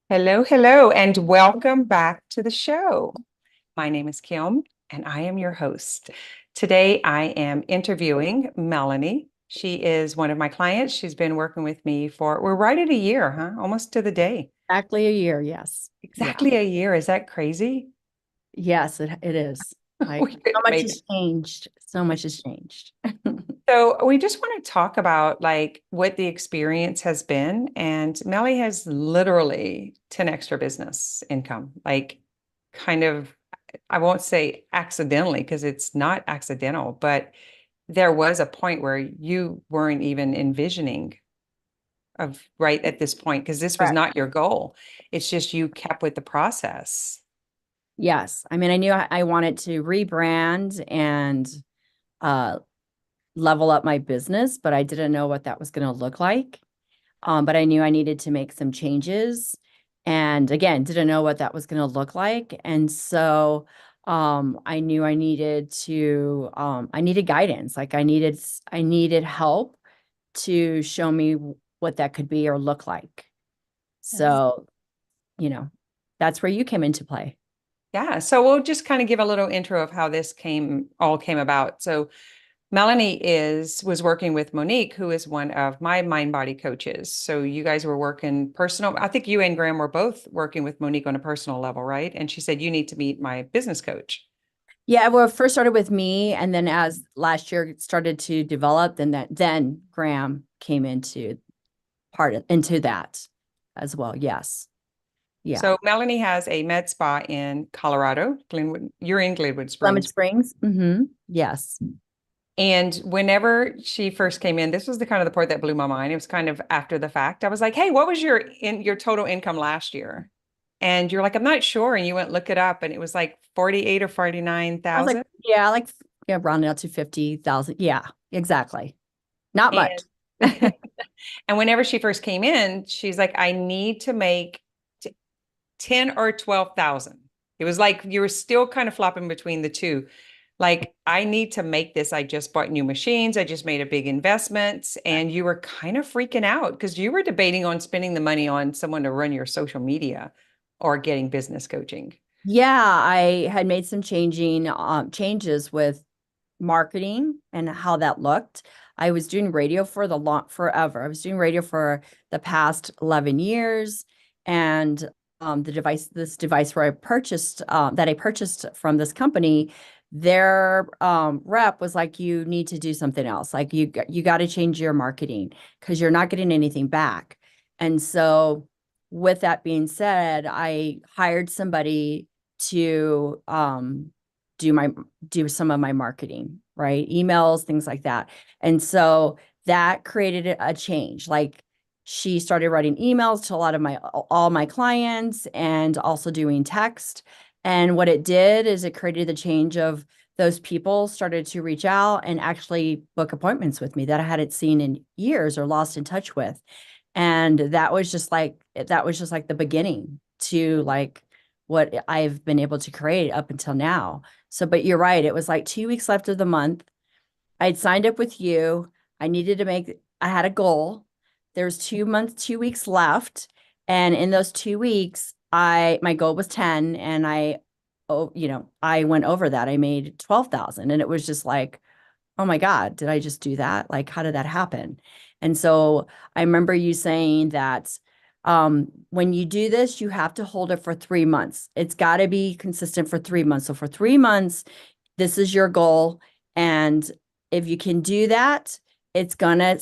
Hello, hello, and welcome back to the show. My name is Kim, and I am your host. Today, I am interviewing Melanie. She is one of my clients. She's been working with me for, we're right at a year, huh? Almost to the day. Exactly a year, yes. Yeah. Exactly a year. Is that crazy? Yes, it is. Like We couldn't so have much made has it. changed. So much has changed. So we just want to talk about like what the experience has been. And Melly has literally 10 extra business income, like kind of, I won't say accidentally because it's not accidental, but there was a point where you weren't even envisioning of right at this point because this was Correct. not your goal. It's just you kept with the process. Yes. I mean, I knew I wanted to rebrand and uh level up my business, but I didn't know what that was going to look like. But I knew I needed to make some changes. And again, didn't know what that was going to look like. And so I knew I needed guidance. Like I needed help to show me what that could be or look like. Yes. So, you know, that's where you came into play. Yeah. So we'll just kind of give a little intro of how this came about. So Melanie was working with Monique, who is one of my mind body coaches. So you guys were working personal. I think you and Graham were both working with Monique on a personal level, right? And she said, you need to meet my business coach. Yeah, well, it first started with me, and then as last year started to develop, then Graham came into that as well. Yes. Yeah. So Melanie has a med spa in Colorado, Glenwood. You're in Glenwood Lemon Springs. Springs. Yes. And whenever she first came in, this was the kind of the part that blew my mind. It was kind of after the fact. I was like, "Hey, what was your total income last year?" And you're like, "I'm not sure." And you went look it up, and it was like 48 or I was like, 49,000. yeah, like yeah, rounding out to 50,000. Yeah, exactly. Not much. And and whenever she first came in, she's like, "I need to make 10 or 12,000." It was like you were still kind of flopping between the two. Like, I need to make this. I just bought new machines. I just made a big investment. And you were kind of freaking out because you were debating on spending the money on someone to run your social media or getting business coaching. Yeah, I had made some changes with marketing and how that looked. I was doing radio for the long forever. I was doing radio for the past 11 years. And this device where I purchased from this company, their rep was like, you need to do something else. Like you got to change your marketing because you're not getting anything back. And so with that being said, I hired somebody to do my do some of my marketing, right? Emails, things like that. And so that created a change. Like she started writing emails to a lot of my all my clients and also doing text. And what it did is it created the change of those people started to reach out and actually book appointments with me that I hadn't seen in years or lost in touch with. And that was just like the beginning to like what I've been able to create up until now. So, but you're right. It was like 2 weeks left of the month. I'd signed up with you. I had a goal. There's 2 months, 2 weeks left. And in those 2 weeks, my goal was 10 and I went over that. I made 12,000 and it was just like, oh my God, did I just do that? Like, how did that happen? And so I remember you saying that when you do this, you have to hold it for 3 months. It's got to be consistent for 3 months. So for 3 months, this is your goal. And if you can do that, it's gonna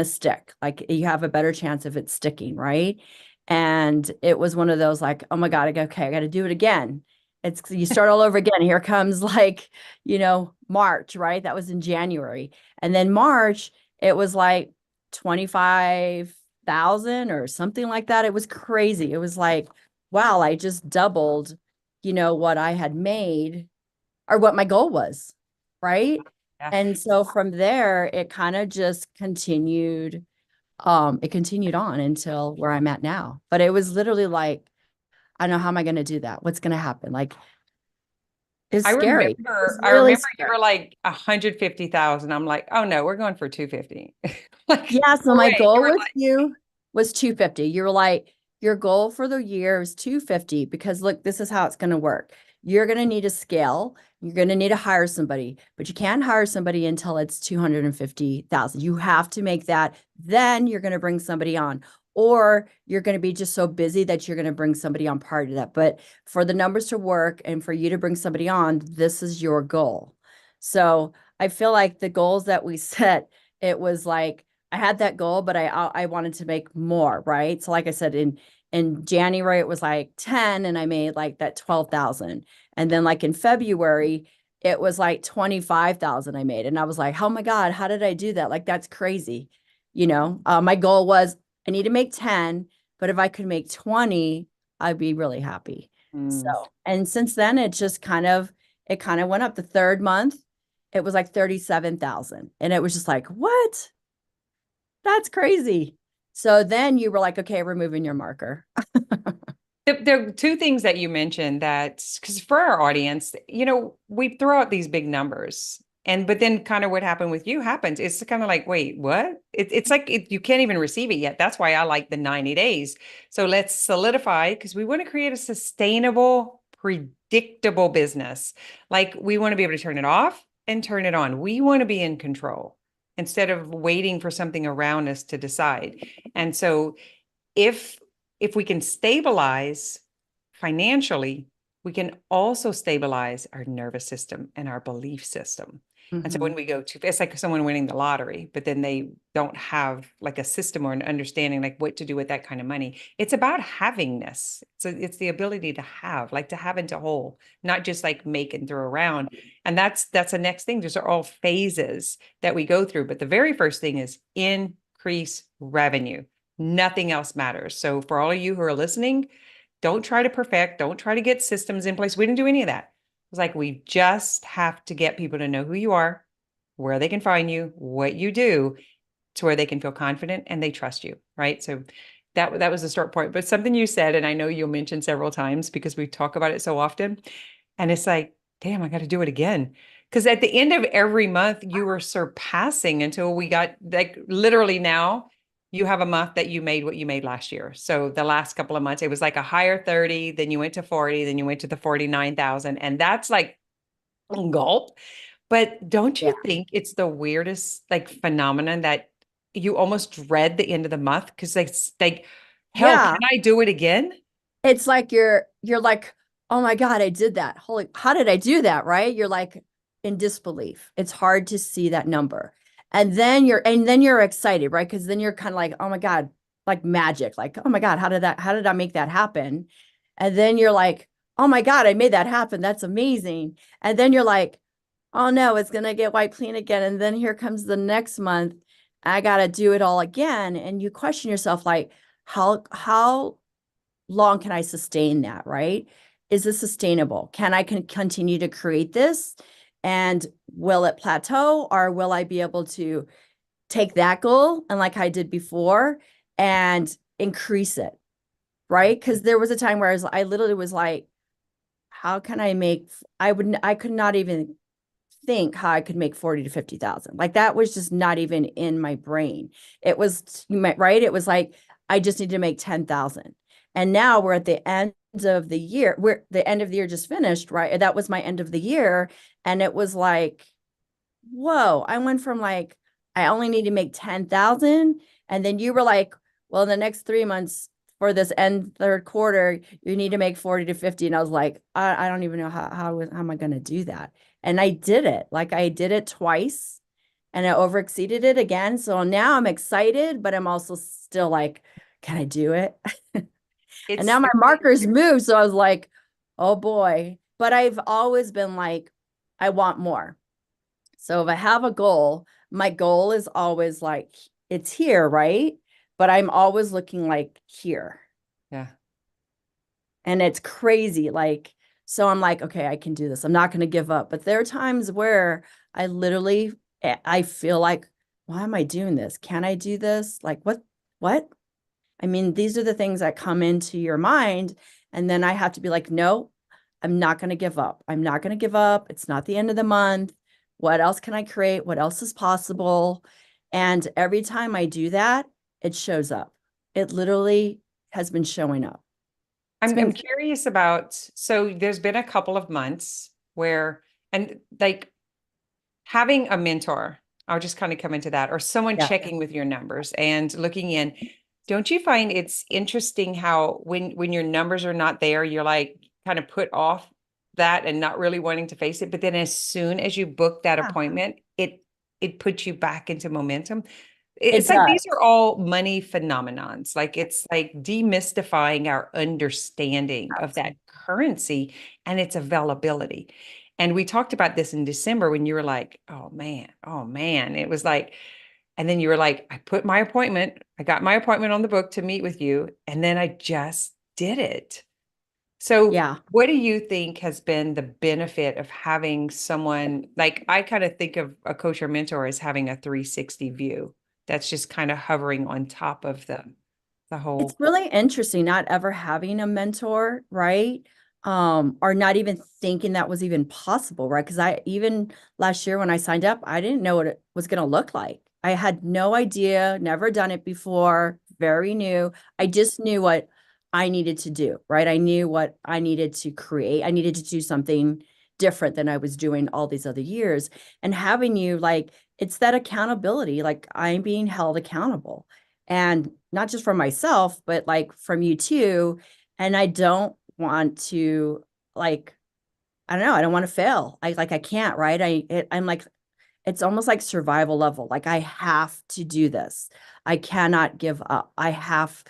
stick. Like you have a better chance of it sticking, right? And it was one of those like, oh my God, okay, I got to do it again. It's you start all over again. Here comes like, March, right? That was in January. And then March, it was like 25,000 or something like that. It was crazy. It was like, wow, I just doubled, what I had made or what my goal was, right? Yeah. And so from there, it kind of just continued. It continued on until where I'm at now. But it was literally like, I don't know, how am I going to do that? What's going to happen? Like, it's scary. It's I really remember you scary. were like 150,000. I'm like, oh no, we're going for 250. Like, Yeah. So no my way. You goal were with like, you was 250. You were like, your goal for the year is 250 because look, this is how it's going to work. You're going to need a scale. You're going to need to hire somebody, but you can't hire somebody until it's 250,000. You have to make that. Then you're going to bring somebody on, or you're going to be just so busy that you're going to bring somebody on part of that. But for the numbers to work and for you to bring somebody on, this is your goal. So I feel like the goals that we set, it was like, I had that goal, but I wanted to make more, right? So like I said, in January it was like 10 and I made like that 12,000. And then like in February it was like 25,000 I made. And I was like, "Oh my God, how did I do that? Like that's crazy." My goal was I need to make 10, but if I could make 20, I'd be really happy. So, Mm. and since then it kind of went up. The third month it was like 37,000. And it was just like, "What? That's crazy." So then you were like, "Okay, we're moving your marker." There are two things that you mentioned that, because for our audience, we throw out these big numbers. But then kind of what happened with you happens. It's kind of like, wait, what? It's like you can't even receive it yet. That's why I like the 90 days. So let's solidify because we want to create a sustainable, predictable business. Like we want to be able to turn it off and turn it on. We want to be in control instead of waiting for something around us to decide. And so if we can stabilize financially, we can also stabilize our nervous system and our belief system. And so when we go to, it's like someone winning the lottery, but then they don't have like a system or an understanding like what to do with that kind of money. It's about havingness. So it's the ability to have, like to have and to hold, not just like make and throw around. And that's the next thing. Those are all phases that we go through. But the very first thing is increase revenue. Nothing else matters. So for all of you who are listening, don't try to perfect, don't try to get systems in place. We didn't do any of that. It's like we just have to get people to know who you are, where they can find you, what you do, to where they can feel confident and they trust you, right? So that was the start point. But something you said, and I know you'll mention several times because we talk about it so often, and it's like, damn, I got to do it again. Because at the end of every month, you were surpassing until we got like literally now you have a month that you made what you made last year. So the last couple of months, it was like a higher 30, then you went to 40, then you went to the 49,000. And that's like gulp. But don't Yeah. you think it's the weirdest like phenomenon that you almost dread the end of the month? Because like, hell, Yeah. can I do it again? It's like you're like, "Oh my God, I did that. Holy, how did I do that?" Right? You're like in disbelief. It's hard to see that number. And then you're excited, right? Because then you're kind of like, "Oh my God," like magic. Like, "Oh my God, how did I make that happen?" And then you're like, "Oh my God, I made that happen. That's amazing." And then you're like, "Oh no, it's gonna get wiped clean again." And then here comes the next month. I gotta do it all again. And you question yourself like, how long can I sustain that, right? Is this sustainable? Can I continue to create this? And will it plateau, or will I be able to take that goal and like I did before and increase it, right? Because there was a time where I literally was like, how can I make, I could not even think how I could make 40 to 50,000. Like that was just not even in my brain. It was, right? It was like, I just need to make 10,000. And now we're at the end of the year. The end of the year just finished, right? That was my end of the year. And it was like, whoa, I went from like, I only need to make 10,000. And then you were like, well, in the next 3 months for this end third quarter, you need to make 40 to 50. And I was like, I don't even know how am I going to do that? And I did it. Like I did it twice and I over exceeded it again. So now I'm excited, but I'm also still like, can I do it? And It's now my markers moved. So I was like, oh boy. But I've always been like, I want more. So if I have a goal, my goal is always like, it's here, right? But I'm always looking like here. yeah. And it's crazy. Like, so I'm like, okay, I can do this. I'm not going to give up. But there are times where I literally, I feel like, why am I doing this? Can I do this? Like, what? I mean, these are the things that come into your mind. And then I have to be like, no, I'm not going to give up. I'm not going to give up. It's not the end of the month. What else can I create? What else is possible? And every time I do that, it shows up. It literally has been showing up. It's I'm been, curious about, so there's been a couple of months where, and like having a mentor, I'll just kind of come into that, or someone yeah, checking with your numbers and looking in. Don't you find it's interesting how when your numbers are not there, you're like kind of put off that and not really wanting to face it, but then as soon as you book that yeah, appointment, it puts you back into momentum. it It's like these does. are all money phenomenons. Like it's like demystifying our understanding of that currency and its availability. And we talked about this in December when you were like, oh man. It was like, and then you were like, I got my appointment on the book to meet with you. And then I just did it. So, Yeah. what do you think has been the benefit of having someone like I kind of think of a coach or mentor as having a 360 view that's just kind of hovering on top of the It's whole. really interesting not ever having a mentor, right? Or not even thinking that was even possible, right? Because I even last year when I signed up, I didn't know what it was going to look like. I had no idea, never done it before, very new. I just knew what I needed to do, right? I knew what I needed to create. I needed to do something different than I was doing all these other years. And having you like, it's that accountability, like I'm being held accountable and not just for myself, but like from you too. And I don't want to like, I don't know, I don't want to fail. I can't, right? I'm like, it's almost like survival level. Like I have to do this. I cannot give up. I have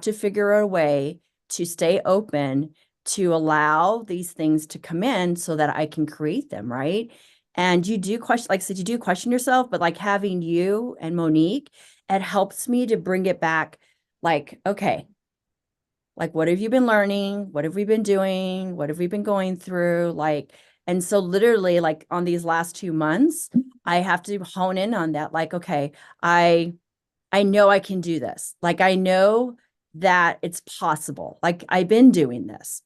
to figure out a way to stay open to allow these things to come in so that I can create them, right? And you do question, like I said, you do question yourself, but like having you and Monique, it helps me to bring it back like, okay, like what have you been learning? What have we been doing? What have we been going through? Like, and so literally like on these last 2 months, I have to hone in on that. Like, okay, I I know I can do this. Like I know that it's possible. Like I've been doing this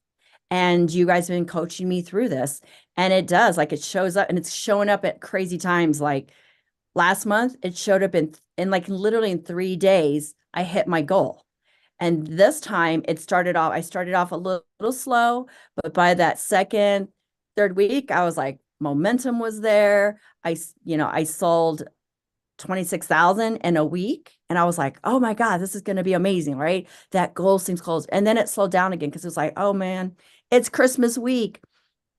and you guys have been coaching me through this. And it does, like it shows up and it's showing up at crazy times. Like last month, it showed up in like literally in 3 days, I hit my goal. And this time I started off a little slow, but by that second, third week, I was like, momentum was there. I sold 26,000 in a week. And I was like, oh my God, this is going to be amazing, right? That goal seems close. And then it slowed down again because it was like, oh man, it's Christmas week.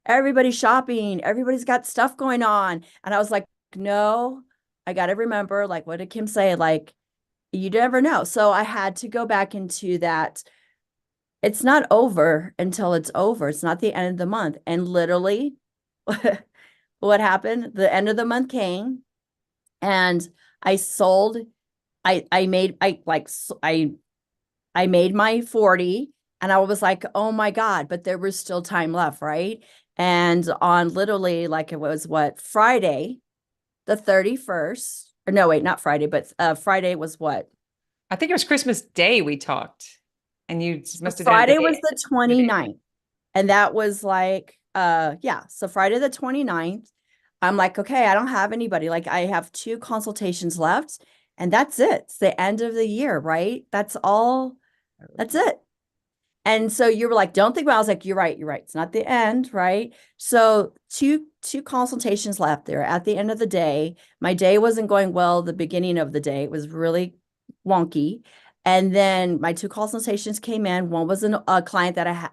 Everybody's shopping. Everybody's got stuff going on. And I was like, no, I got to remember, like, what did Kim say? Like, you never know. So I had to go back into that. It's not over until it's over. It's not the end of the month. And literally, what happened? The end of the month came and I sold, I made, I like, I made my 40 and I was like, oh my God, but there was still time left, right? And on literally, like it was what, Friday, the 31st, or no, wait, not Friday, but Friday was what? I think it was Christmas Day we talked, and you So must have done it Friday was the the day. 29th. And that was like, yeah. So Friday the 29th, I'm like, okay, I don't have anybody. Like I have 2 consultations left and that's it. It's the end of the year, right? That's all. That's it. And so you were like, don't think about it. I was like, you're right, you're right. It's not the end, right? So two consultations left there. At the end of the day, my day wasn't going well the beginning of the day. It was really wonky. And then my 2 consultations came in. One was a client that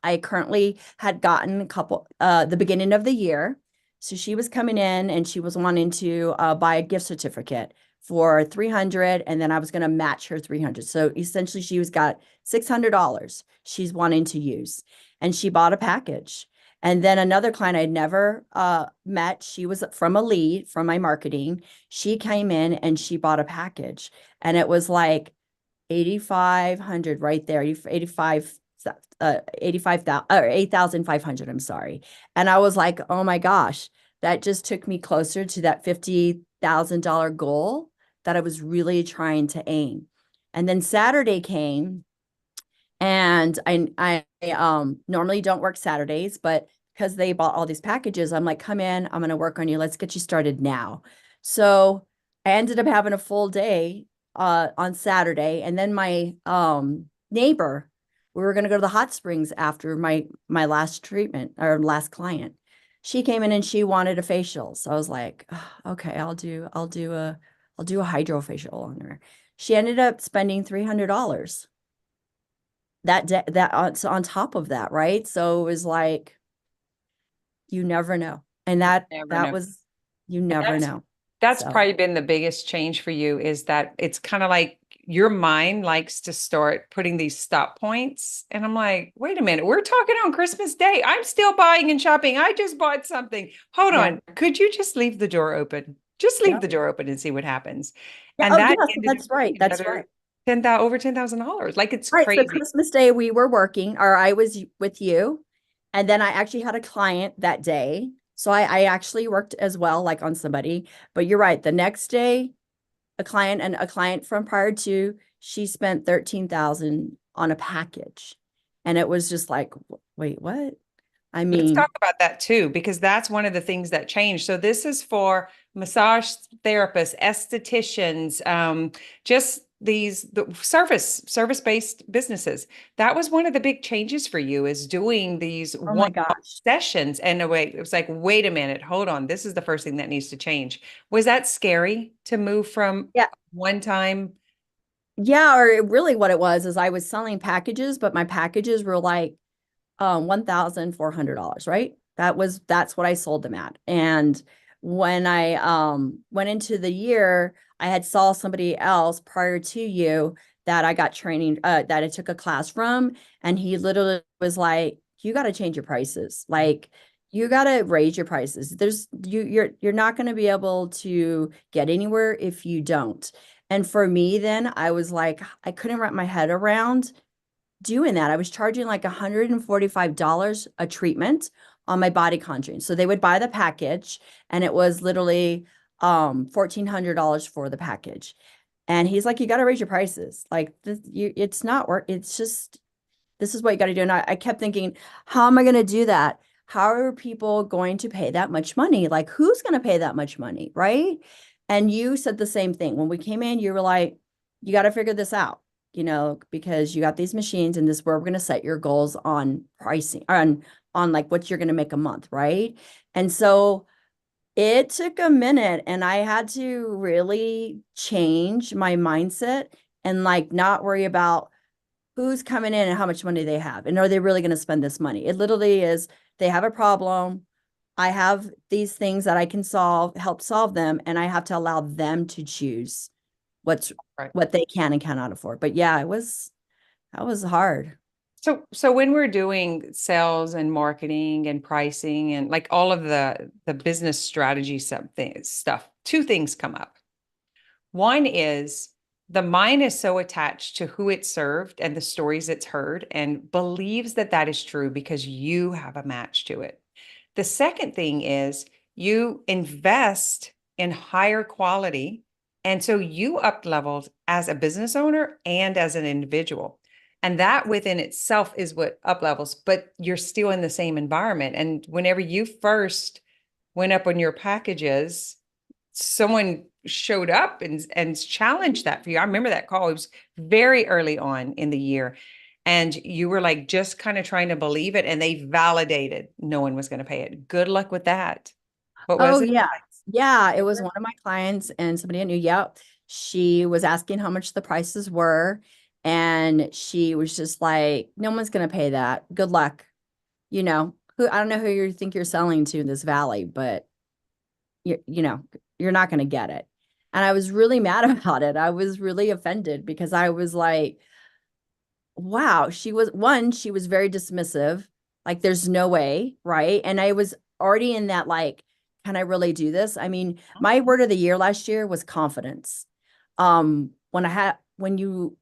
I currently had gotten a couple the beginning of the year. So she was coming in and she was wanting to buy a gift certificate for 300 and then I was going to match her 300. So essentially she was got $600 she's wanting to use. And she bought a package. And then another client I'd never met, she was from a lead from my marketing. She came in and she bought a package. And it was like 8,500 right there, 85,000 or 8,500, I'm sorry. And I was like, oh my gosh, that just took me closer to that $50,000 goal that I was really trying to aim. And then Saturday came and I normally don't work Saturdays, but because they bought all these packages, I'm like, come in, I'm going to work on you. Let's get you started now. So I ended up having a full day on Saturday, and then my neighbor, we were going to go to the hot springs after my last treatment or last client. She came in and she wanted a facial. So I was like, "Oh, okay, I'll do a hydrofacial on her." She ended up spending $300 that day, that on top of that, right? So it was like, you never know. And Never that know. was, you And never know. that's So probably been the biggest change for you is that it's kind of like your mind likes to start putting these stop points. And I'm like, wait a minute, we're talking on Christmas Day. I'm still buying and shopping. I just bought something. Hold yeah. on. Could you just leave the door open? Just leave Yeah. the door open and see what happens. Yeah. And Oh, that yes, ended up that's right. being That's right. another 10,000 over $10,000. Like it's Right. So crazy. Christmas Day, we were working, or I was with you. And then I actually had a client that day. So I actually worked as well, like on somebody. But you're right. The next day, a client from prior to, she spent 13,000 on a package. And it was just like, wait, what? I Let's mean, talk about that too, because that's one of the things that changed. So this is for massage therapists, estheticians, just the service-based businesses. That was one of the big changes for you is doing these oh my one-off gosh. sessions. And wait, it was like, wait a minute, hold on. This is the first thing that needs to change. Was that scary to move from Yeah. one time? Yeah. Or really what it was is I was selling packages, but my packages were like $1,400, right? That's what I sold them at. And when I went into the year, I had saw somebody else prior to you that I got training that I took a class from, and he literally was like, you got to change your prices. Like you got to raise your prices. You're not going to be able to get anywhere if you don't. And for me, then I was like, I couldn't wrap my head around doing that. I was charging like $145 a treatment on my body contouring. So they would buy the package and it was literally $1,400 for the package. And he's like, you got to raise your prices. Like it's not work. It's just, this is what you got to do. And I kept thinking, how am I going to do that? How are people going to pay that much money? Like, who's going to pay that much money? Right. And you said the same thing. When we came in, you were like, you got to figure this out, because you got these machines and this is where we're going to set your goals on pricing, on like what you're going to make a month. Right. And so it took a minute and I had to really change my mindset and like not worry about who's coming in and how much money they have. And are they really going to spend this money? It literally is they have a problem. I have these things that I can help solve them, and I have to allow them to choose what's Right. what they can and cannot afford. But yeah, that was hard. So when we're doing sales and marketing and pricing and like all of the business strategy stuff, two things come up. One is the mind is so attached to who it served and the stories it's heard and believes that that is true because you have a match to it. The second thing is you invest in higher quality. And so you up leveled as a business owner and as an individual. And that within itself is what up levels, but you're still in the same environment. And whenever you first went up on your packages, someone showed up and challenged that for you. I remember that call. It was very early on in the year. And you were like just kind of trying to believe it, and they validated no one was going to pay it. Good luck with that. What Oh was it? yeah. Yeah, it was one of my clients and somebody I knew. Yeah. She was asking how much the prices were. And she was just like, no one's gonna pay that. Good luck. I don't know who you think you're selling to in this valley, but you're not gonna get it. And I was really mad about it. I was really offended because I was like, wow, she was very dismissive. Like, there's no way, right? And I was already in that, like, can I really do this? I mean, my word of the year last year was confidence. When I had when you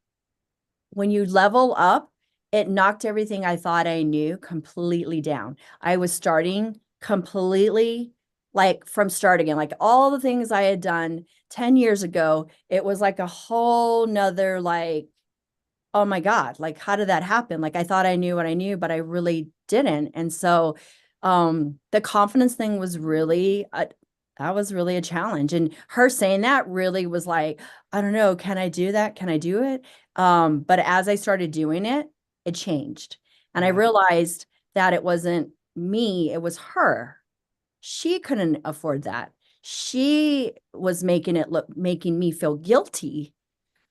level up, it knocked everything I thought I knew completely down. I was starting completely like from start again, like all the things I had done 10 years ago. It was like a whole nother, like, oh my God, like how did that happen? Like I thought I knew what I knew, but I really didn't. And so the confidence thing was really that was really a challenge. And her saying that really was like, I don't know, can I do that? Can I do it? But as I started doing it, it changed. And I Yeah. realized that it wasn't me, it was her. She couldn't afford that. She was making me feel guilty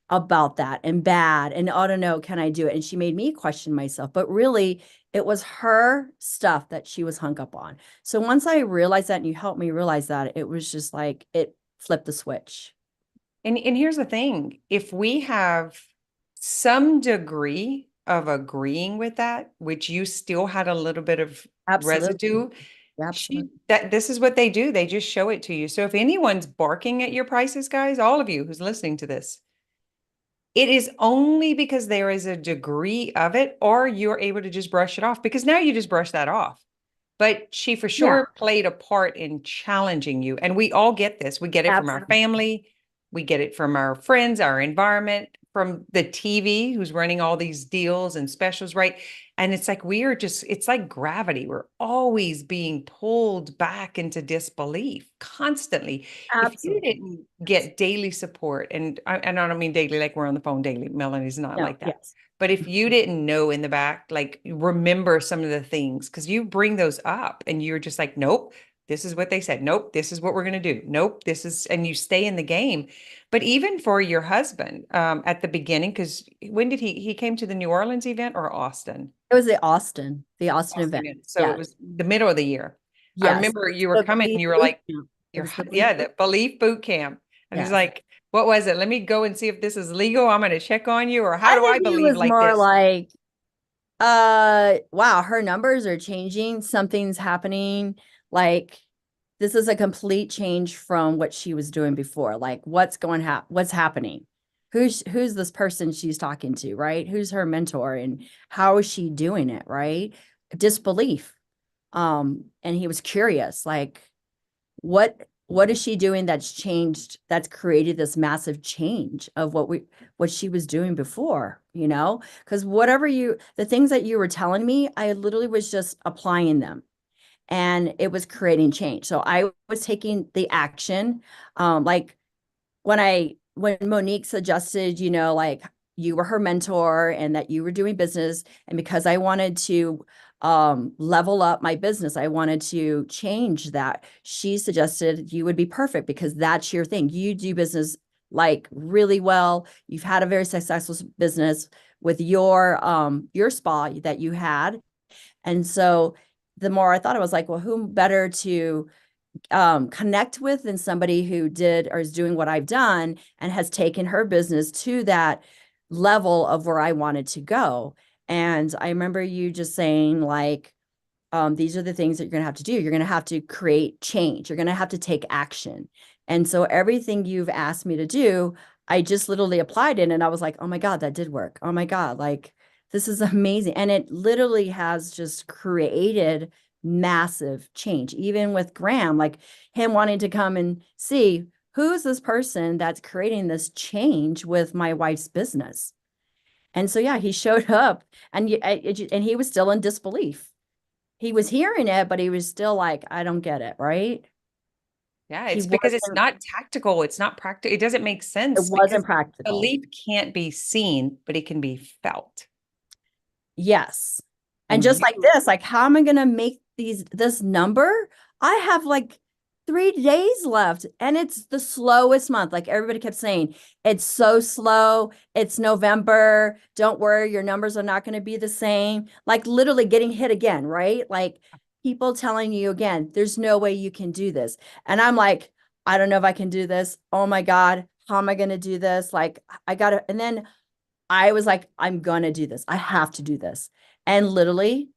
about that and bad. And I don't know, can I do it? And she made me question myself. But really, it was her stuff that she was hung up on. So once I realized that and you helped me realize that, it was just like it flipped the switch. And here's the thing, if we have some degree of agreeing with that, which you still had a little bit of Absolutely. residue, she Absolutely. that this is what they do. They just show it to you. So if anyone's barking at your prices, guys, all of you who's listening to this, it is only because there is a degree of it, or you're able to just brush it off, because now you just brush that off. But she for Yeah, sure played a part in challenging you. And we all get this. We get it from our absolutely. family. We get it from our friends, our environment, from the TV who's running all these deals and specials, right? And it's like we are just, it's like gravity. We're always being pulled back into disbelief constantly. If you Absolutely. didn't Yes. get daily support, and I don't mean daily like we're on the phone daily, Melanie's not No, like that. yes. But if you didn't know in the back, like remember some of the things, because you bring those up and you're just like, nope, this is what they said. Nope, this is what we're going to do. Nope, this is, and you stay in the game. But even for your husband, at the beginning, because when did he came to the New Orleans event or Austin? It was the Austin Austin event. event. So it Yes. was the middle of the year. I Yes. remember you were The coming and belief you were boot like, camp. It you're, was the belief yeah, boot. the belief boot camp. And he's Yes. like, what was it? Let me go and see if this is legal. I'm going to check on you. Or how I do I think he believe was like more this? like, wow, her numbers are changing. Something's happening. Like, this is a complete change from what she was doing before. Like, what's happening? Who's this person she's talking to, right? Who's her mentor and how is she doing it, right? Disbelief. And he was curious, like, what is she doing that's changed, that's created this massive change of what she was doing before, you know? Because the things that you were telling me, I literally was just applying them and it was creating change. So I was taking the action. Like when Monique suggested, like you were her mentor and that you were doing business, and because I wanted to level up my business, I wanted to change that. She suggested you would be perfect because that's your thing. You do business like really well. You've had a very successful business with your spa that you had. And so the more I thought, I was like, well, who better to connect with than somebody who did or is doing what I've done and has taken her business to that level of where I wanted to go. And I remember you just saying, like, these are the things that you're going to have to do. You're going to have to create change. You're going to have to take action. And so everything you've asked me to do, I just literally applied it. And I was like, oh my God, that did work. Oh my God, like this is amazing. And it literally has just created massive change, even with Graham, like him wanting to come and see who's this person that's creating this change with my wife's business. And so, yeah, he showed up and he was still in disbelief. He was hearing it, but he was still like, I don't get it, right? Yeah, He it's because it's wasn't, not tactical. It's not practical. It doesn't make it sense because wasn't practical. belief can't be seen, but it can be felt. Yes. And And just you, like this, like how am I gonna make this number? I have like 3 days left and it's the slowest month. Like everybody kept saying, it's so slow. It's November. Don't worry, your numbers are not going to be the same. Like literally getting hit again, right? Like people telling you again, there's no way you can do this. And I'm like, I don't know if I can do this. Oh my God, how am I going to do this? Like I gotta, and then I was like, I'm gonna do this. I have to do this. And literally,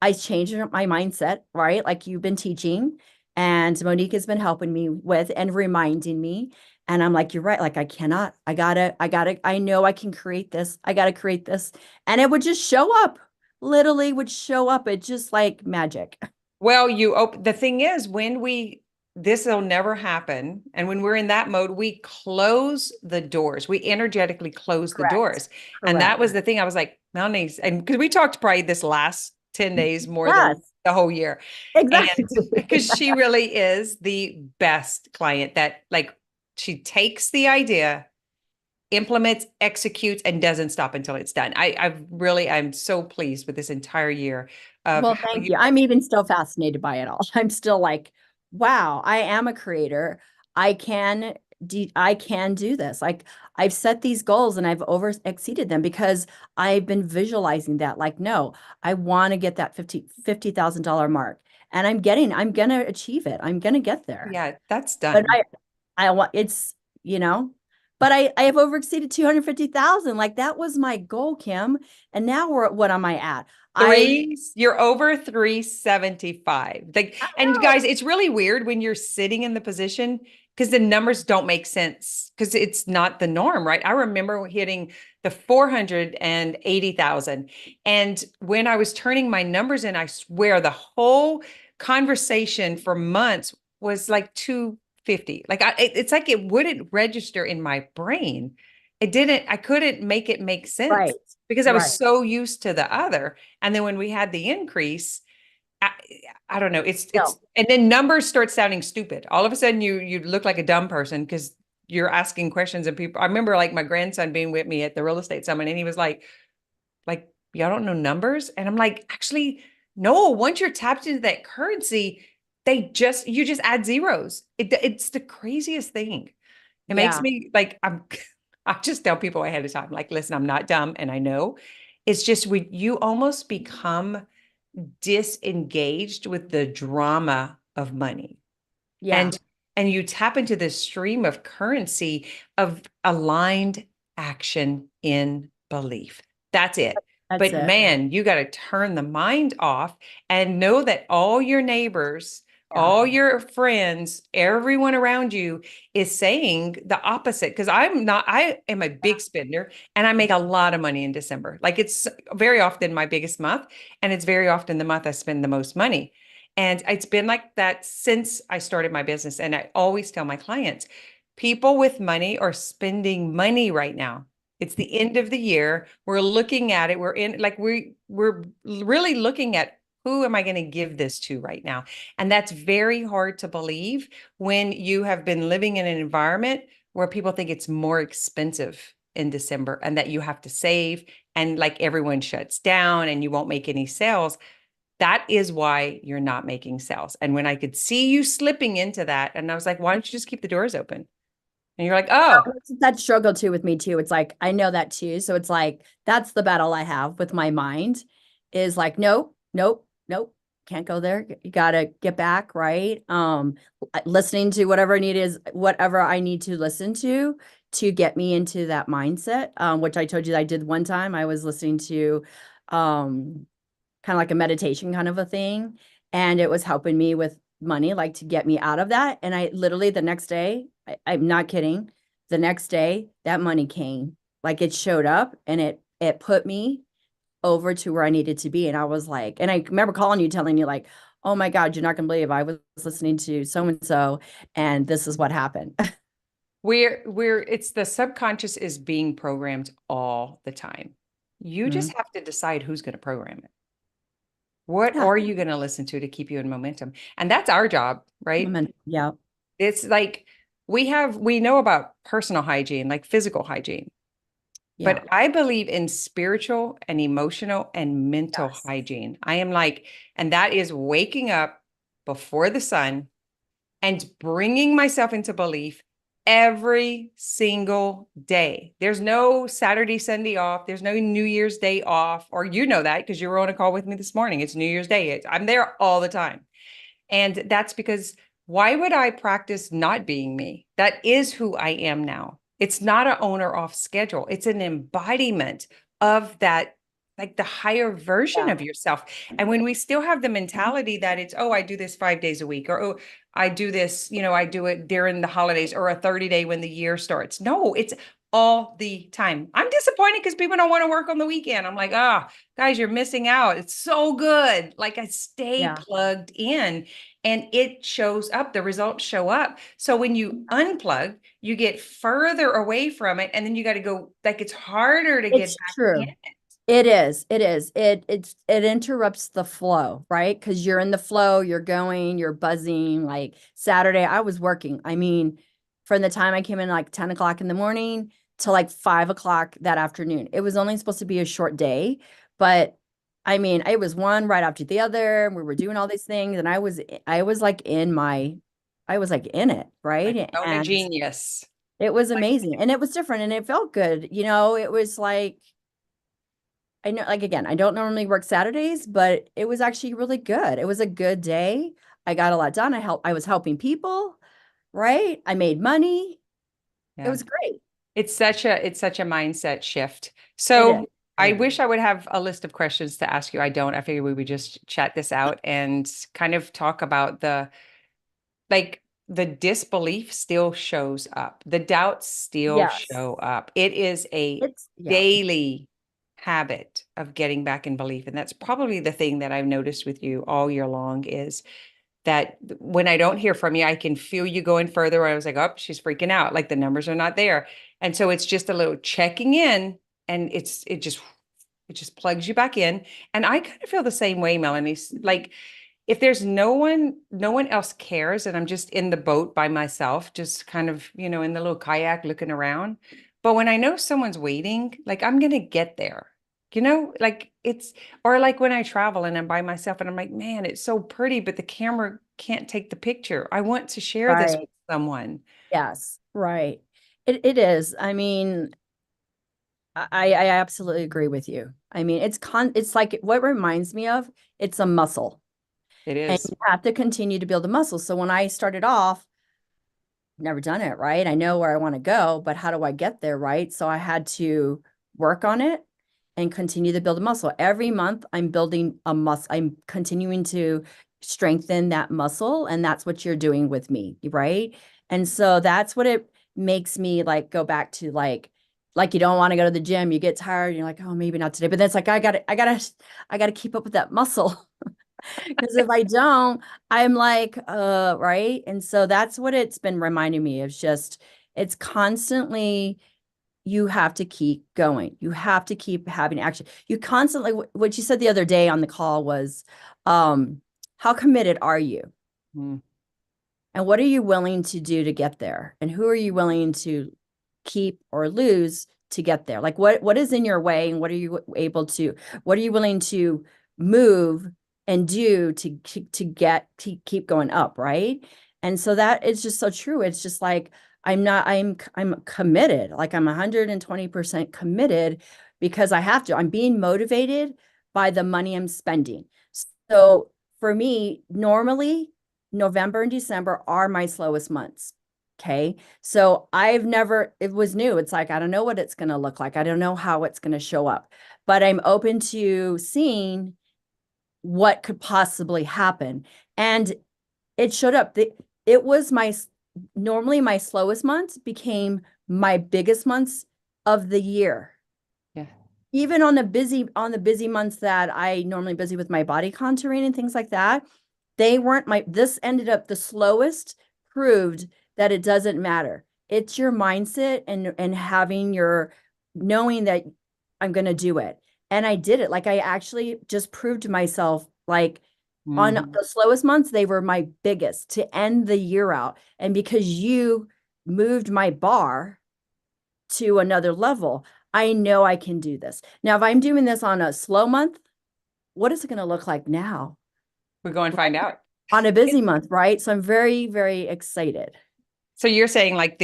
I changed my mindset, right? Like you've been teaching, and Monique has been helping me with and reminding me. And I'm like, you're right. Like, I know I can create this. I gotta create this. And it would just show up, literally would show up. It just like magic. well, the thing is, this will never happen. And when we're in that mode, we close the doors. We energetically close the Correct. doors. And that Correct. was the thing. I was like, Melanie's, and because we talked probably this last 10 days more than Yes, the whole year. And exactly. because she really is the best client that like she takes the idea, implements, executes, and doesn't stop until it's done. I'm so pleased with this entire year of Well, how thank you, you. I'm even still fascinated by it all. I'm still like, wow, I am a creator. I can do this. Like I've set these goals and I've over exceeded them because I've been visualizing that. Like, no, I want to get that $50,000 mark. And I'm gonna achieve it. I'm gonna get there. yeah, that's But done. I want it's, you know, but I have over exceeded 250,000. Like that was my goal, Kim. And now what am I at? You're over 375. Like, I and know. guys, it's really weird when you're sitting in the position because the numbers don't make sense because it's not the norm, right? I remember hitting the 480,000. And when I was turning my numbers in, I swear the whole conversation for months was like 250. Like it's like it wouldn't register in my brain. I couldn't make it make sense Right. because I was Right. so used to the other. And then when we had the increase, I, I don't know, No. and then numbers start sounding stupid. All of a sudden you look like a dumb person because you're asking questions and people. I remember like my grandson being with me at the real estate summit and he was like, y'all don't know numbers? And I'm like, actually, no, once you're tapped into that currency, you just add zeros. It's the craziest thing. It makes Yeah. me like I just tell people ahead of time, like, listen, I'm not dumb and I know. It's just you almost become disengaged with the drama of money. Yeah. And you tap into this stream of currency of aligned action in belief. That's it. That's But it. man, you got to turn the mind off and know that all your neighbors, Yeah. all your friends, everyone around you is saying the opposite. Because I am a big spender and I make a lot of money in December. Like it's very often my biggest month, and it's very often the month I spend the most money. And it's been like that since I started my business. And I always tell my clients, people with money are spending money right now. It's the end of the year. We're looking at it. We're really looking at who am I going to give this to right now? And that's very hard to believe when you have been living in an environment where people think it's more expensive in December and that you have to save and like everyone shuts down and you won't make any sales. That is why you're not making sales. And when I could see you slipping into that, and I was like, why don't you just keep the doors open? And you're like, oh, That struggle too with me too. It's like I know that too. So it's like that's the battle I have with my mind is like, nope, nope, nope, can't go there. You gotta get back, right? Listening to whatever I need to listen to get me into that mindset. Which I told you I did one time. I was listening to um kind of like a meditation kind of a thing. And it was helping me with money, like to get me out of that. And I literally the next day, I'm not kidding, the next day that money came. Like it showed up and it put me over to where I needed to be. And I was like, and I remember calling you, telling you, like, oh my God, you're not gonna believe I was listening to so and so, and this is what happened. it's the subconscious is being programmed all the time. You just Mhm. have to decide who's going to program it. What Yeah. are you going to listen to keep you in momentum? And that's our job, right? Yeah. It's like we know about personal hygiene, like physical hygiene. Yeah. But I believe in spiritual and emotional and mental Yes. hygiene. I am like, and that is waking up before the sun and bringing myself into belief every single day. There's no Saturday, Sunday off. There's no New Year's Day off. Or you know that because you were on a call with me this morning. It's New Year's Day. I'm there all the time. And that's because why would I practice not being me? That is who I am now. It's not an on or off schedule. It's an embodiment of that, like the higher version Yeah. of yourself. And when we still have the mentality that it's, oh, I do this 5 days a week, or oh, I do this, I do it during the holidays or a 30-day when the year starts. No, it's all the time. I'm disappointed because people don't want to work on the weekend. I'm like, guys, you're missing out. It's so good. Like I stay Yeah. plugged in and it shows up, the results show up. So when you unplug, you get further away from it, and then you got to go, like it's harder to get It's back in true. it. It is. It is. It interrupts the flow, right? Because you're in the flow, you're going, you're buzzing. Like Saturday, I was working. I mean, from the time I came in like 10 o'clock in the morning to like 5 o'clock that afternoon. It was only supposed to be a short day, but I mean, it was one right after the other. And we were doing all these things, and I was like I was like in it, Like right? own a And genius. it was Like, amazing, and it was different, and it felt good. It was like I know, like again, I don't normally work Saturdays, but it was actually really good. It was a good day. I got a lot done. I was helping people, right? I made money. It yeah. was great. It's such a mindset shift. It is. So It I is. wish I would have a list of questions to ask you. I don't. I figured we would just chat this out and kind of talk about like the disbelief still shows up. The doubts still Yes. show up. It is a Yeah. daily habit of getting back in belief. And that's probably the thing that I've noticed with you all year long is that when I don't hear from you, I can feel you going further. I was like, oh, she's freaking out. Like the numbers are not there. And so it's just a little checking in and it just plugs you back in. And I kind of feel the same way, Melanie. Like if there's no one else cares, and I'm just in the boat by myself, just kind of, in the little kayak looking around. But when I know someone's waiting, like I'm gonna get there. Like or like when I travel and I'm by myself and I'm like, man, it's so pretty, but the camera can't take the picture. I want to share this with Right. someone. Yes. Right. It is. I mean, I absolutely agree with you. I mean, it's like what reminds me of, it's a muscle. It And is. you have to continue to build the muscle. So when I started off, never done it, right? I know where I want to go, but how do I get there, right? So I had to work on it and continue to build a muscle. Every month I'm building a muscle. I'm continuing to strengthen that muscle, and that's what you're doing with me, right? And so that's what it makes me like go back to like you don't want to go to the gym, you get tired, and you're like, oh, maybe not today. But then it's like I gotta keep up with that muscle. Because if I don't, I'm like, right. And so that's what it's been reminding me of, just it's constantly, you have to keep going. You have to keep having action. You constantly, what you said the other day on the call was, how committed are you? Mm, And what are you willing to do to get there? And who are you willing to keep or lose to get there? Like what is in your way, and what are you willing to move and do to keep going up, right? And so that is just so true. It's just like I'm committed. Like I'm 120% committed because I have to. I'm being motivated by the money I'm spending. So for me, normally November and December are my slowest months. Okay. So it was new. It's like, I don't know what it's going to look like. I don't know how it's going to show up, but I'm open to seeing what could possibly happen. And it showed up. It was normally my slowest months became my biggest months of the year. yeah. Even on the busy months that I normally busy with my body contouring and things like that, they weren't this ended up the slowest, proved that it doesn't matter. It's your mindset and having your knowing that I'm going to do it. And I did it. Like I actually just proved to myself, like on Mhm. the slowest months, they were my biggest to end the year out. And because you moved my bar to another level, I know I can do this. Now, if I'm doing this on a slow month, what is it going to look like now? We're going to find out. On a busy month, right? So I'm very, very excited. So you're saying like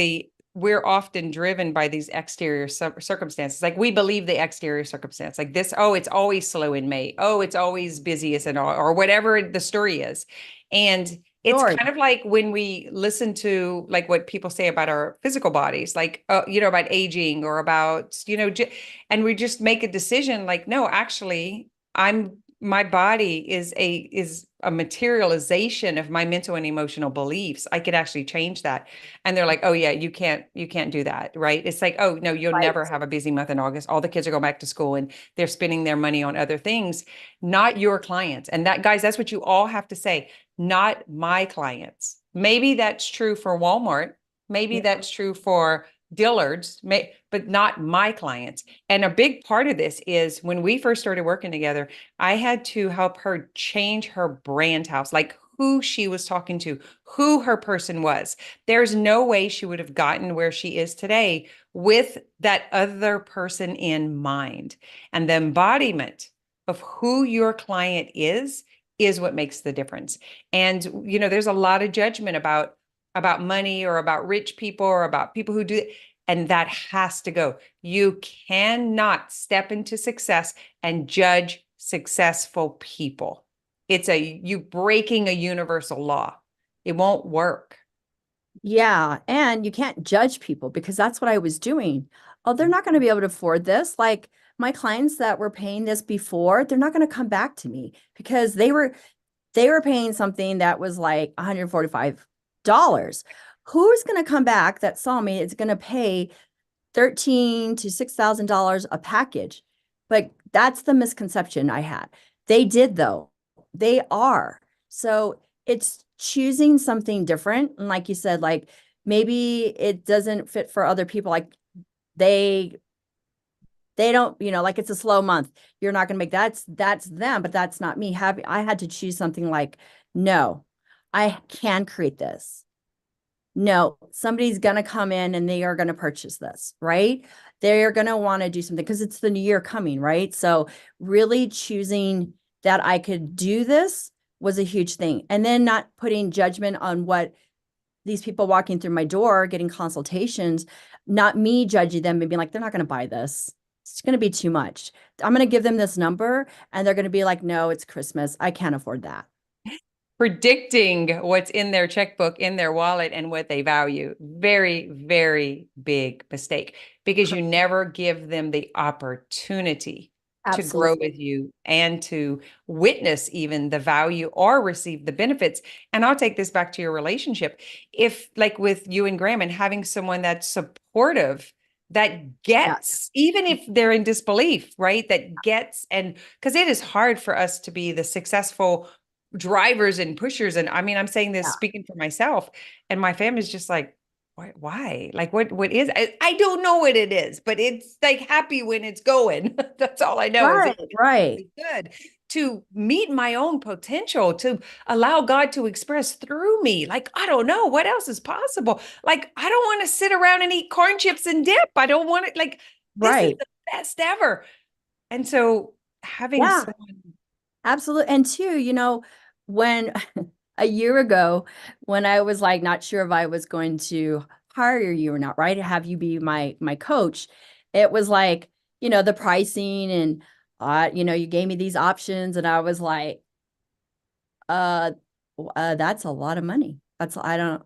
we're often driven by these exterior circumstances. Like we believe the exterior circumstance, like this, oh, it's always slow in May. Oh, it's always busiest and all, or whatever the story is. And it's Story. kind of like when we listen to like what people say about our physical bodies, like, about aging or about, and we just make a decision like, no, actually, my body is a materialization of my mental and emotional beliefs. I could actually change that. And they're like, oh yeah, you can't do that, right? It's like, oh no, you'll Right. never have a busy month in August. All the kids are going back to school and they're spending their money on other things, not your clients. And that, guys, that's what you all have to say. Not my clients. Maybe that's true for Walmart. Maybe Yeah. that's true for Dillard's, but not my clients. And a big part of this is when we first started working together, I had to help her change her brand house, like who she was talking to, who her person was. There's no way she would have gotten where she is today with that other person in mind. And the embodiment of who your client is what makes the difference. And there's a lot of judgment about money or about rich people or about people who do it. And that has to go. You cannot step into success and judge successful people. It's you breaking a universal law. It won't work. Yeah. And you can't judge people because that's what I was doing. Oh, they're not going to be able to afford this. Like my clients that were paying this before, they're not going to come back to me because they were paying something that was like $145. Who's going to come back that saw me? It's going to pay $13,000 to $6,000 a package. But that's the misconception I had. They did though. They are. So it's choosing something different. And like you said, like maybe it doesn't fit for other people. Like they they don't, like it's a slow month. You're not going to make that's them, but that's not me. I had to choose something like, no, I can create this. No, somebody's going to come in and they are going to purchase this, right? They're going to want to do something because it's the new year coming, right? So really choosing that I could do this was a huge thing. And then not putting judgment on what these people walking through my door getting consultations, not me judging them and being like, they're not going to buy this. It's going to be too much. I'm going to give them this number and they're going to be like, no, it's Christmas. I can't afford that. Predicting what's in their checkbook, in their wallet, and what they value. Very, very big mistake because you never give them the opportunity to grow Absolutely. with you and to witness even the value or receive the benefits. And I'll take this back to your relationship. If, like with you and Graham, and having someone that's supportive, that Yes. gets, even if they're in disbelief, right? That gets, and because it is hard for us to be the successful drivers and pushers. And I mean, I'm saying this Yeah. speaking for myself, and my family's just like, why? Like, what is, I don't know what it is, but it's like happy when it's going. That's all I know is Right. it's Right. really good to meet my own potential, to allow God to express through me. Like, I don't know what else is possible. Like, I don't want to sit around and eat corn chips and dip. I don't want it. Like, this is Right. the best ever. And so having Yeah. someone, Absolutely. And two, when a year ago, when I was like not sure if I was going to hire you or not, right? Have you be my coach, it was like, the pricing and you gave me these options and I was like, uh, that's a lot of money. That's I don't,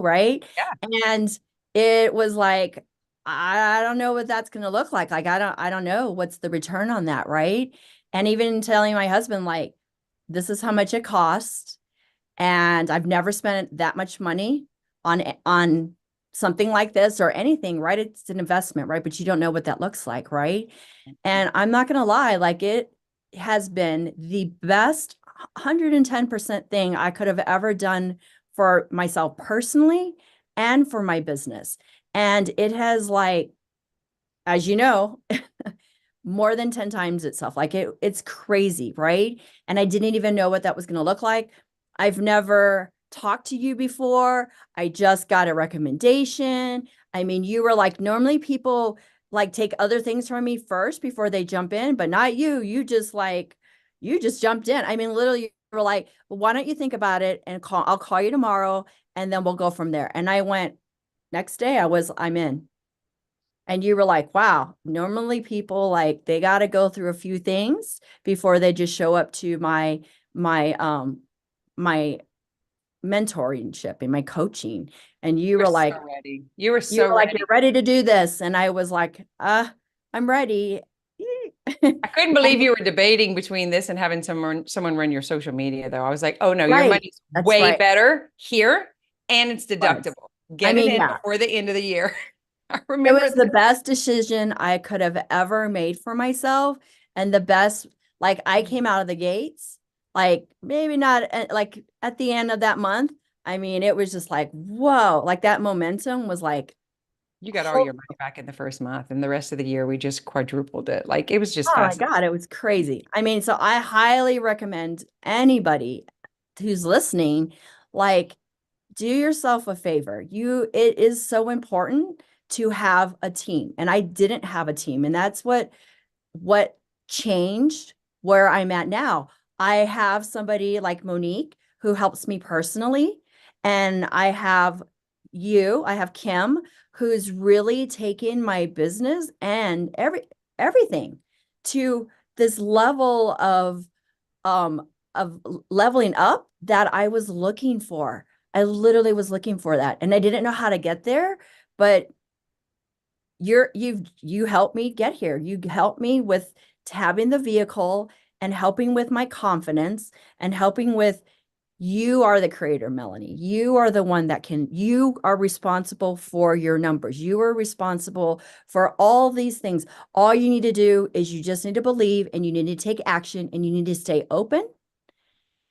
right? yeah, And it was like, I don't know what that's going to look like. Like I don't know what's the return on that, right? And even telling my husband like, this is how much it costs, and I've never spent that much money on something like this or anything, right? It's an investment, right? But you don't know what that looks like, right? And I'm not going to lie, like it has been the best 110% thing I could have ever done for myself personally and for my business. And it has like, as you know, more than 10 times itself. Like it's crazy, right? And I didn't even know what that was going to look like. I've never talked to you before. I just got a recommendation. I mean, you were like, normally people like take other things from me first before they jump in, but not you. You just jumped in. I mean, literally, you were like, well, why don't you think about it and I'll call you tomorrow and then we'll go from there. And I went, next day I'm in. And you were like, wow, normally people like they got to go through a few things before they just show up to my mentorship and my coaching. And you were so ready. You were you so were like, ready. you're ready to do this. And I was like, I'm ready. I couldn't believe you were debating between this and having someone run your social media, though. I was like, oh no, your Right. money's That's way right. better here, and it's Was. deductible. I Get it mean, in yeah, before the end of the year. I it remember was the that. best decision I could have ever made for myself. And the best, like, I came out of the gates, like, maybe not like at the end of that month. I mean, it was just like, whoa, like that momentum was like You got all your money back in the first month, and the rest of the year we just quadrupled it. Like it was just Oh my fast. God, it was crazy. I mean, so I highly recommend anybody who's listening, like, do yourself a favor. It is so important to have a team. And I didn't have a team. And that's what changed where I'm at now. I have somebody like Monique who helps me personally. And I have Kim, who's really taken my business and everything to this level of leveling up that I was looking for. I literally was looking for that. And I didn't know how to get there, but you helped me get here. You helped me with having the vehicle and helping with my confidence and helping with you are the creator, Melanie. You are the one you are responsible for your numbers. You are responsible for all these things. All you need to do is you just need to believe and you need to take action and you need to stay open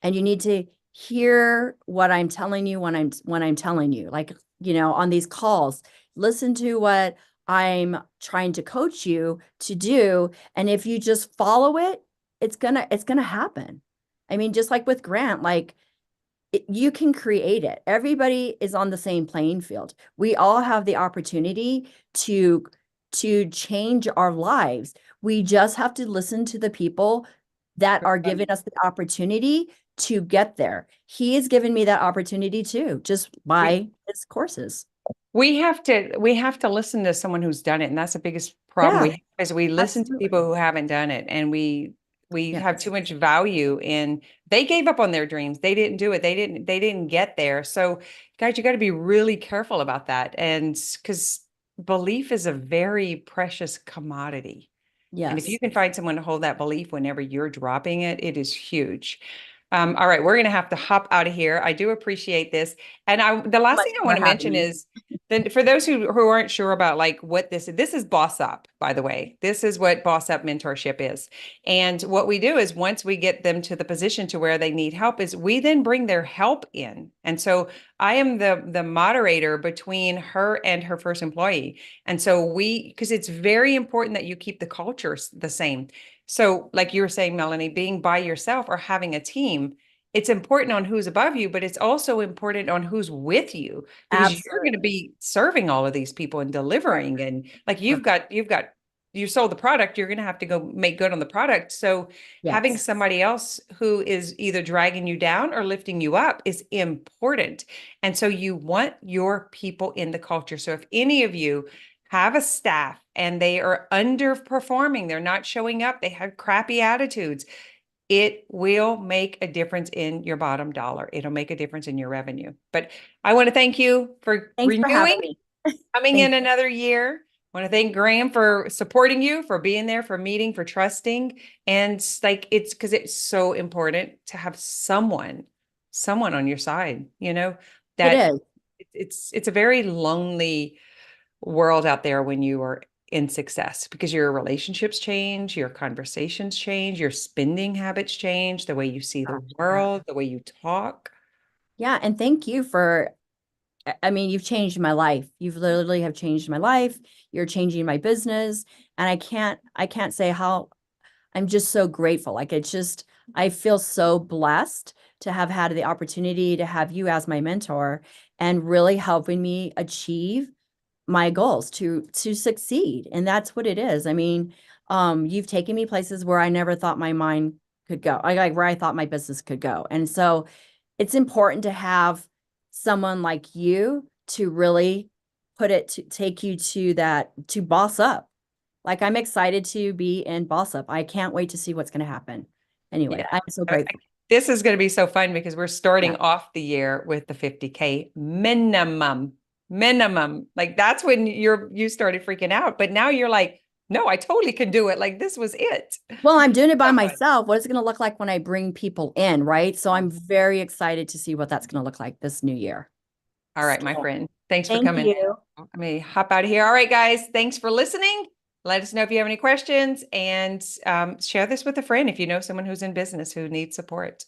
and you need to hear what I'm telling you when I'm telling you, like, on these calls, listen to what I'm trying to coach you to do. And if you just follow it, it's gonna happen. I mean, just like with Grant, like you can create it. Everybody is on the same playing field. We all have the opportunity to change our lives. We just have to listen to the people that are giving us the opportunity to get there. He has given me that opportunity too, just We by his courses. we have to listen to someone who's done it, and that's the biggest problem Yeah, we have is we listen to absolutely. people who haven't done it, and we Yeah, have too much value in they gave up on their dreams. They didn't do it. They didn't get there. So guys, you got to be really careful about that. And because belief is a very precious commodity. And if you yes. can find someone to hold that belief whenever you're dropping it, it is huge. All right, we're going to have to hop out of here. I do appreciate this. And the last Much thing I for want to having mention me. is then for those who aren't sure about like what this is Boss Up, by the way. This is what Boss Up mentorship is. And what we do is once we get them to the position to where they need help is we then bring their help in. And so I am the moderator between her and her first employee. And so because it's very important that you keep the culture the same. So, like you were saying, Melanie, being by yourself or having a team, it's important on who's above you, but it's also important on who's with you because you're going to Absolutely. be serving all of these people and Right. delivering. And like Right. you sold the product, you're going to have to go make good on the product. So, having Yes. somebody else who is either dragging you down or lifting you up is important. And so, you want your people in the culture. So, if any of you have a staff and they are underperforming, they're not showing up, they have crappy attitudes, it will make a difference in your bottom dollar. It'll make a difference in your revenue. But I want to thank you for Thanks for having renewing, me. coming Thank in another year. I want to thank Graham for supporting you, for being there, for meeting, for trusting. And like it's because it's so important to have someone on your side, It that is. it's a very lonely world out there when you are in success because your relationships change, your conversations change, your spending habits change, the way you see the Gosh, yeah. world, the way you talk. Yeah, and thank you for I mean, you've changed my life. You've literally have changed my life. You're changing my business, and I can't say how I'm just so grateful. Like I feel so blessed to have had the opportunity to have you as my mentor and really helping me achieve my goals to succeed. And that's what it is. I mean, you've taken me places where I never thought my mind could go. Like where I thought my business could go. And so it's important to have someone like you to really to take you to to boss up. Like I'm excited to be in boss up. I can't wait to see what's going to happen. Yeah. Anyway, I'm so grateful. This is going to be so fun because we're Yeah. starting off the year with the 50K minimum. Minimum. Like that's when you started freaking out, but now you're like, no, I totally can do it. Like this was it. Well, I'm doing it by So fun. myself. What is it going to look like when I bring people in, right? So I'm very excited to see what that's going to look like this new year. All right, my So, friend. Thanks for thank coming you. in. Let me hop out of here. All right, guys. Thanks for listening. Let us know if you have any questions and share this with a friend if you know someone who's in business who needs support.